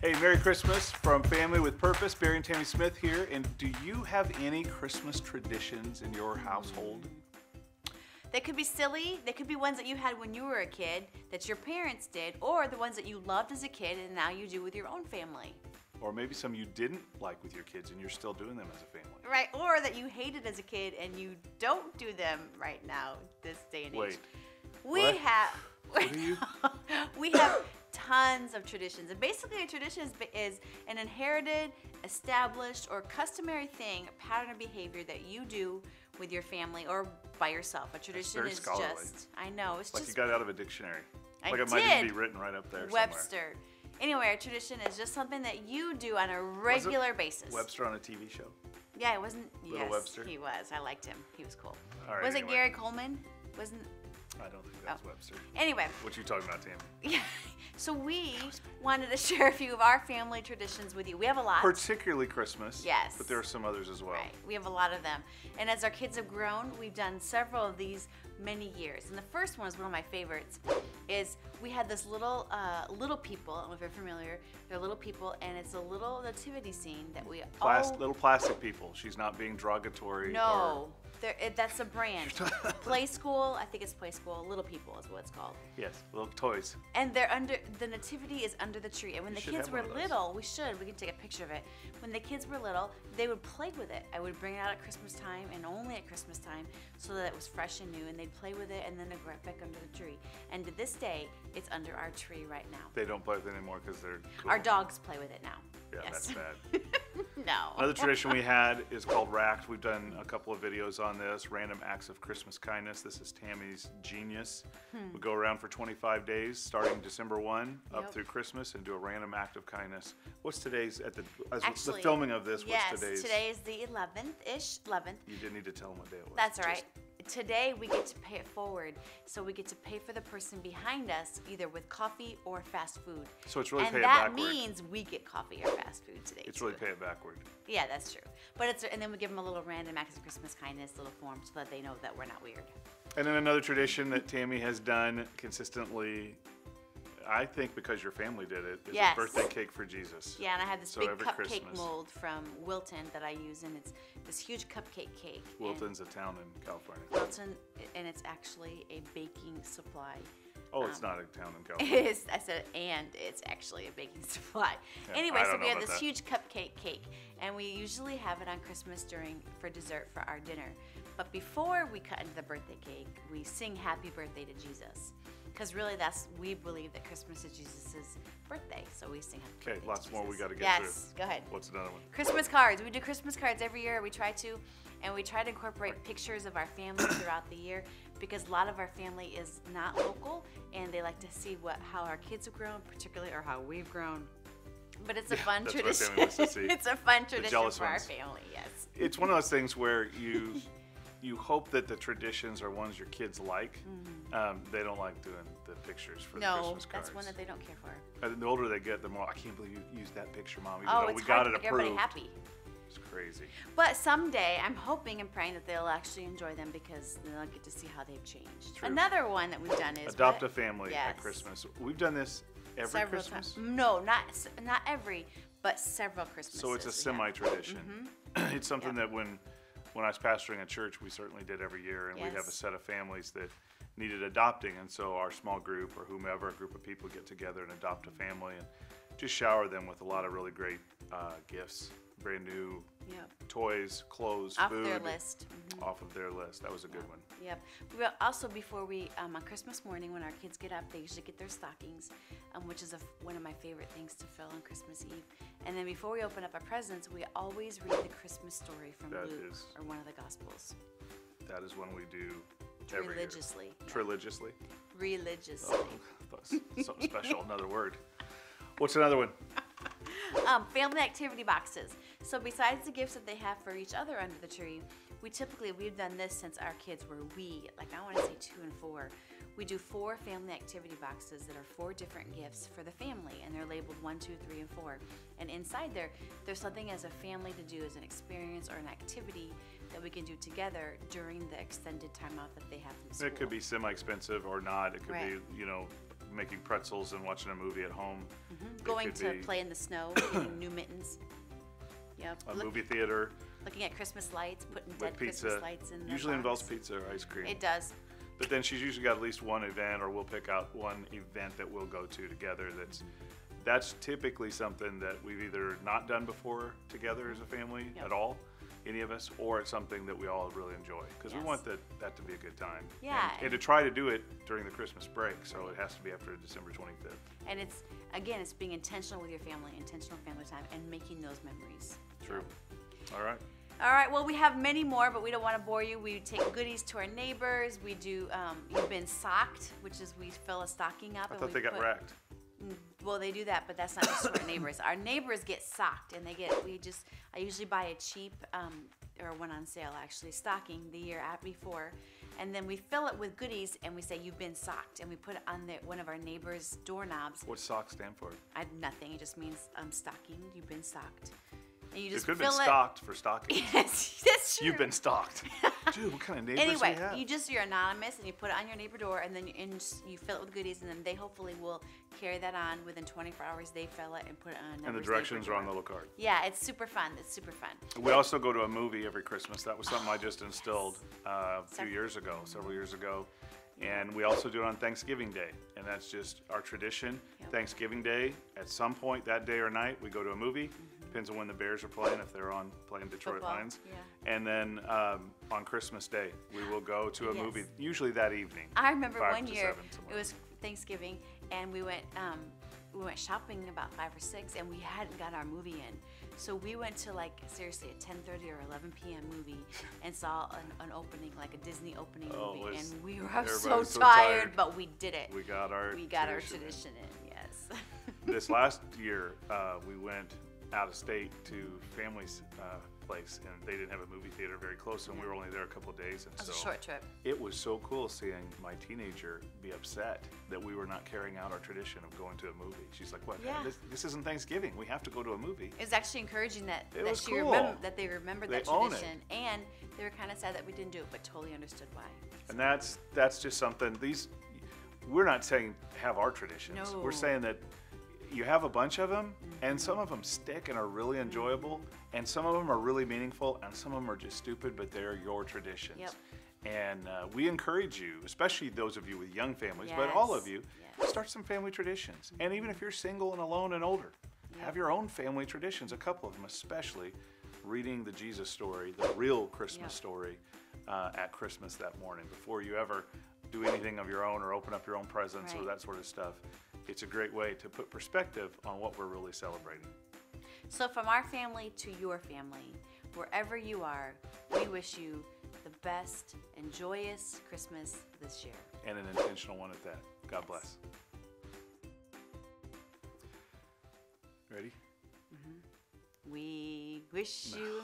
Hey, Merry Christmas from Family with Purpose. Barry and Tammy Smith here. And do you have any Christmas traditions in your household? They could be silly. They could be ones that you had when you were a kid that your parents did, or the ones that you loved as a kid and now you do with your own family. Or maybe some you didn't like with your kids and you're still doing them as a family. Right, or that you hated as a kid and you don't do them right now, this day and age. Wait. We what? have What are you? we have tons of traditions. And basically a tradition is an inherited, established, or customary thing, a pattern of behavior that you do with your family or by yourself. A tradition is scholarly. just, I know, it's Like just. you got out of a dictionary. I Like it did. might even be written right up there Webster. somewhere. Anyway, a tradition is just something that you do on a regular basis. Webster on a TV show? Yeah, it wasn't. Little Yes, Webster? he was. I liked him. He was cool. All right, was it anyway. Gary Coleman? Wasn't. I don't think that's Webster. Anyway. What you talking about, Tammy? Yeah. So we wanted to share a few of our family traditions with you. We have a lot. Particularly Christmas. Yes. But there are some others as well. Right. We have a lot of them. And as our kids have grown, we've done several of these many years. And the first one is one of my favorites. Is we had this little people. I don't know if you're familiar. They're little people, and it's a little nativity scene that we all. Little plastic people. She's not being derogatory. No. That's a brand. Play School, I think it's Play School. Little People is what it's called. Yes, little toys. And they're under, the nativity is under the tree. And when the should kids have were one of those. little, we can take a picture of it. When the kids were little, they would play with it. I would bring it out at Christmas time and only at Christmas time so that it was fresh and new. And they'd play with it and then it'd go right back under the tree. And to this day, it's under our tree right now. They don't play with it anymore because they're cool. Our dogs play with it now. Yeah, Yes. that's bad. No. Another tradition we had is called Racked. We've done a couple of videos on this, Random Acts of Christmas Kindness. This is Tammy's genius. We go around for 25 days, starting December 1 up Yep. through Christmas, and do a random act of kindness. What's today's, as the Actually, filming of this, yes, what's today's? today is the 11th-ish, 11th. You didn't need to tell them what day it was. That's all Just- right. Today we get to pay it forward, so we get to pay for the person behind us either with coffee or fast food. So it's really and pay it that backward. means we get coffee or fast food today. It's too. really pay it backward. Yeah, that's true. But and then we give them a little random acts of Christmas kindness little form so that they know that we're not weird. And then another tradition that Tammy has done consistently, I think because your family did it, is Yes. a birthday cake for Jesus. Yeah, and I have this So big every cupcake Christmas. mold from Wilton that I use, and it's this huge cupcake cake. And Wilton's a town in California. Wilton, and it's actually a baking supply. Oh, it's not a town in It California. is. I said, and it's actually a baking supply. Yeah, Anyway, I so don't we know have about this that. huge cupcake cake, and we usually have it on Christmas for dessert for our dinner. But before we cut into the birthday cake, we sing Happy Birthday to Jesus. Because really, we believe that Christmas is Jesus' birthday, so we sing Happy Okay, Birthday lots to more we Jesus. got to get Yes, through. go ahead. What's another one? Christmas cards. We do Christmas cards every year. We try to, and we try to incorporate pictures of our family throughout the year because a lot of our family is not local, and they like to see how our kids have grown, particularly, or how we've grown. But it's a fun that's what tradition. family wants to see. It's a fun tradition jealous for our ones. family. Yes. It's one of those things where you hope that the traditions are ones your kids like. They don't like doing the pictures for the No, Christmas cards. that's one that they don't care for. And the older they get, the more, I can't believe you used that picture, Mom. Even Oh, though it's we got hard it to make everybody approved. happy. It's crazy. But someday, I'm hoping and praying that they'll actually enjoy them because then they'll get to see how they've changed. True. Another one that we've done is Adopt a family Yes. at Christmas. We've done this every several Christmas. times. No, not every, but several Christmases. So it's a we have. semi-tradition. It's something Yep. that when I was pastoring a church, we certainly did every year, and we have a Yes. set of families that needed adopting, and so our small group or whomever, a group of people get together and adopt a family and just shower them with a lot of really great gifts, brand new Yep. toys, clothes, Off food. their list. Off of their list. That was a good one. Yep. We also, before we, on Christmas morning when our kids get up, they usually get their stockings, which is one of my favorite things to fill on Christmas Eve. And then before we open up our presents, we always read the Christmas story from That Luke is- or one of the Gospels. That is one we do every Religiously. year. Yeah. Religiously. Religiously. Oh, that's something special. Another word. What's another one? Family activity boxes. So besides the gifts that they have for each other under the tree, we've done this since our kids were like I want to say 2 and 4. We do 4 family activity boxes that are 4 different gifts for the family, and they're labeled 1, 2, 3, and 4. And inside there's something as a family to do as an experience or an activity that we can do together during the extended time off that they have from school. It could be semi-expensive or not. It could Right. be, making pretzels and watching a movie at home. Going to be play in the snow, getting new mittens. Yep. a movie theater Looking at Christmas lights, putting dead with pizza. Christmas lights in the Usually box. involves pizza or ice cream. It does. But then she's usually got at least one event, or we'll pick out one event that we'll go to together. That's typically something that we've either not done before together as a family at all, any of us, or it's something that we all really enjoy, because we want that to be a good time. Yeah. And to try to do it during the Christmas break, so it has to be after December 25th. And it's being intentional with your family, intentional family time, and making those memories. True. All right. All right, well, we have many more, but we don't want to bore you. We take goodies to our neighbors. We do, you've been socked, which is we fill a stocking up. I thought they got racked. Well, they do that, but that's not just to our neighbors. Our neighbors get socked, and I usually buy a cheap, or one on sale actually, stocking the year before. And then we fill it with goodies, and we say, you've been socked. And we put it on one of our neighbors' doorknobs. What socks stand for? Nothing, it just means stocking, you've been socked. And you just it could have been fill stocked for stocking. Yes, that's true. You've been stalked. Dude, what kind of neighbors Anyway, we have? you're anonymous, and you put it on your neighbor door, and then you fill it with goodies, and then they hopefully will carry that on. Within 24 hours, they fill it and put it on. And the directions are on the little card. Yeah, it's super fun. It's super fun. We also go to a movie every Christmas. That was something I just instilled several years ago. And we also do it on Thanksgiving Day, and that's just our tradition. Yep. Thanksgiving Day, at some point that day or night, we go to a movie. Depends on when the Bears are playing, if they're playing Detroit Football. Lions. Yeah. And then on Christmas Day, we will go to a movie, usually that evening. I remember 5 one to year, 7, it was Thanksgiving, and we went shopping about 5 or 6, and we hadn't got our movie in. So we went to seriously a 10:30 or 11 p.m. movie and saw an opening, like a Disney opening movie, and we were so tired, but we did it. We got our tradition in, yes. This last year, we went out of state to family's place, and they didn't have a movie theater very close, and we were only there a couple of days. And it was a short trip. It was so cool seeing my teenager be upset that we were not carrying out our tradition of going to a movie. She's like, "What? Yeah. This isn't Thanksgiving. We have to go to a movie." It was actually encouraging that cool. they remembered that own tradition, and they were kind of sad that we didn't do it, but totally understood why. And that's just something. We're not saying have our traditions. No. We're saying that you have a bunch of them, and some of them stick and are really enjoyable, and some of them are really meaningful, and some of them are just stupid, but they're your traditions. Yep. And we encourage you, especially those of you with young families, but all of you, start some family traditions. And even if you're single and alone and older, have your own family traditions, a couple of them, especially reading the Jesus story, the real Christmas story, at Christmas that morning, before you ever do anything of your own or open up your own presents or that sort of stuff. It's a great way to put perspective on what we're really celebrating. So from our family to your family, wherever you are, we wish you the best and joyous Christmas this year. And an intentional one at that. God bless. Ready? We wish you...